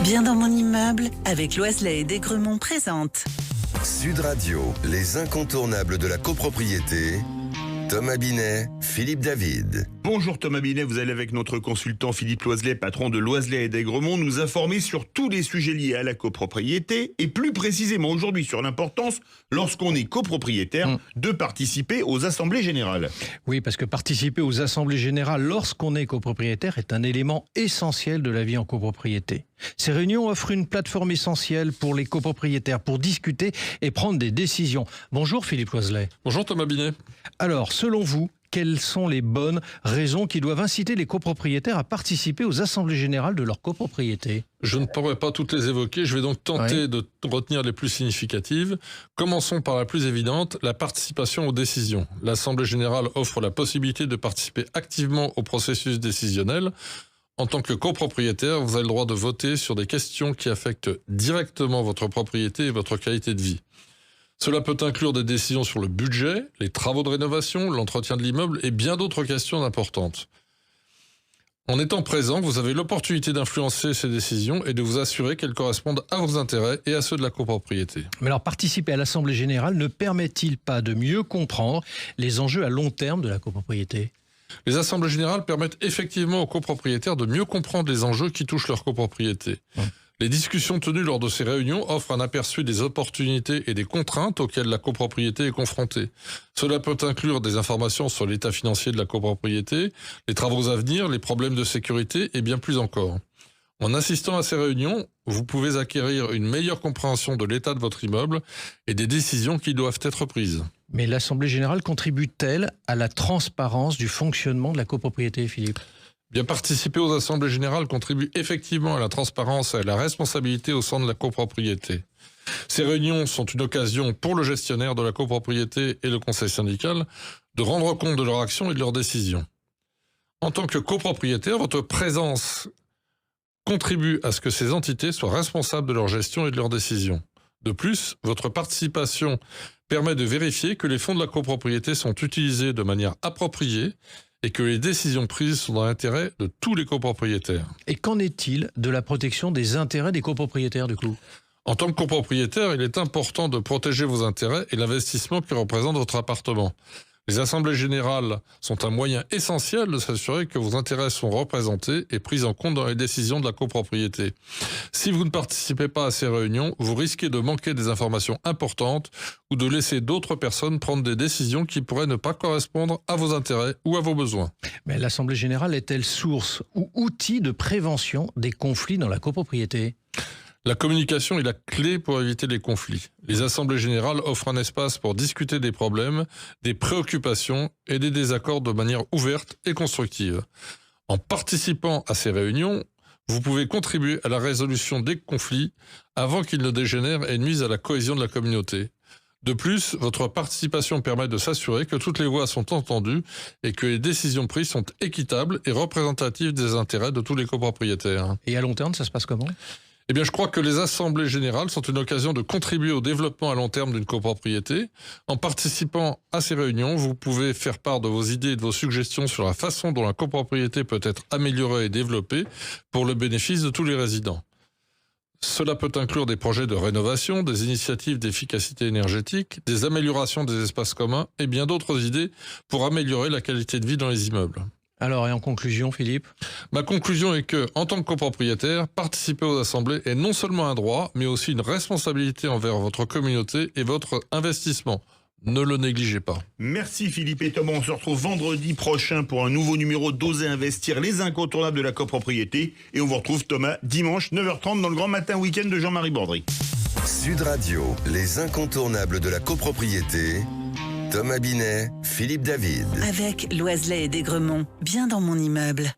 Bien dans mon immeuble, avec Loiselet et Desgremont présente. Sud Radio, les incontournables de la copropriété. Thomas Binet, Philippe David. Bonjour Thomas Binet, vous allez avec notre consultant Philippe Loiselet, patron de Loiselet et Desgremont, nous informer sur tous les sujets liés à la copropriété et plus précisément aujourd'hui sur l'importance, lorsqu'on est copropriétaire, de participer aux assemblées générales. Oui, parce que participer aux assemblées générales lorsqu'on est copropriétaire est un élément essentiel de la vie en copropriété. Ces réunions offrent une plateforme essentielle pour les copropriétaires pour discuter et prendre des décisions. Bonjour Philippe Loiselet. Bonjour Thomas Binet. Alors, selon vous, quelles sont les bonnes raisons qui doivent inciter les copropriétaires à participer aux assemblées générales de leur copropriété? Je ne pourrai pas toutes les évoquer, je vais donc tenter de retenir les plus significatives. Commençons par la plus évidente, la participation aux décisions. L'Assemblée générale offre la possibilité de participer activement au processus décisionnel. En tant que copropriétaire, vous avez le droit de voter sur des questions qui affectent directement votre propriété et votre qualité de vie. Cela peut inclure des décisions sur le budget, les travaux de rénovation, l'entretien de l'immeuble et bien d'autres questions importantes. En étant présent, vous avez l'opportunité d'influencer ces décisions et de vous assurer qu'elles correspondent à vos intérêts et à ceux de la copropriété. Mais alors, participer à l'Assemblée générale ne permet-il pas de mieux comprendre les enjeux à long terme de la copropriété ? Les assemblées générales permettent effectivement aux copropriétaires de mieux comprendre les enjeux qui touchent leur copropriété. Les discussions tenues lors de ces réunions offrent un aperçu des opportunités et des contraintes auxquelles la copropriété est confrontée. Cela peut inclure des informations sur l'état financier de la copropriété, les travaux à venir, les problèmes de sécurité et bien plus encore. En assistant à ces réunions, vous pouvez acquérir une meilleure compréhension de l'état de votre immeuble et des décisions qui doivent être prises. Mais l'Assemblée générale contribue-t-elle à la transparence du fonctionnement de la copropriété, Philippe ? Bien, participer aux assemblées générales contribue effectivement à la transparence et à la responsabilité au sein de la copropriété. Ces réunions sont une occasion pour le gestionnaire de la copropriété et le conseil syndical de rendre compte de leurs actions et de leurs décisions. En tant que copropriétaire, votre présence contribue à ce que ces entités soient responsables de leur gestion et de leurs décisions. De plus, votre participation permet de vérifier que les fonds de la copropriété sont utilisés de manière appropriée et que les décisions prises sont dans l'intérêt de tous les copropriétaires. Et qu'en est-il de la protection des intérêts des copropriétaires du coup ? En tant que copropriétaire, il est important de protéger vos intérêts et l'investissement que représente votre appartement. Les assemblées générales sont un moyen essentiel de s'assurer que vos intérêts sont représentés et pris en compte dans les décisions de la copropriété. Si vous ne participez pas à ces réunions, vous risquez de manquer des informations importantes ou de laisser d'autres personnes prendre des décisions qui pourraient ne pas correspondre à vos intérêts ou à vos besoins. Mais l'Assemblée générale est-elle source ou outil de prévention des conflits dans la copropriété ? La communication est la clé pour éviter les conflits. Les assemblées générales offrent un espace pour discuter des problèmes, des préoccupations et des désaccords de manière ouverte et constructive. En participant à ces réunions, vous pouvez contribuer à la résolution des conflits avant qu'ils ne dégénèrent et nuisent à la cohésion de la communauté. De plus, votre participation permet de s'assurer que toutes les voix sont entendues et que les décisions prises sont équitables et représentatives des intérêts de tous les copropriétaires. Et à long terme, ça se passe comment ? Eh bien, je crois que les assemblées générales sont une occasion de contribuer au développement à long terme d'une copropriété. En participant à ces réunions, vous pouvez faire part de vos idées et de vos suggestions sur la façon dont la copropriété peut être améliorée et développée pour le bénéfice de tous les résidents. Cela peut inclure des projets de rénovation, des initiatives d'efficacité énergétique, des améliorations des espaces communs et bien d'autres idées pour améliorer la qualité de vie dans les immeubles. Alors, et en conclusion, Philippe ? Ma conclusion est que, en tant que copropriétaire, participer aux assemblées est non seulement un droit, mais aussi une responsabilité envers votre communauté et votre investissement. Ne le négligez pas. Merci Philippe et Thomas, on se retrouve vendredi prochain pour un nouveau numéro d'Oser Investir, les incontournables de la copropriété. Et on vous retrouve Thomas dimanche 9h30 dans le grand matin week-end de Jean-Marie Bordry. Sud Radio, les incontournables de la copropriété. Thomas Binet, Philippe David. Avec Loiselet et Desgremont, bien dans mon immeuble.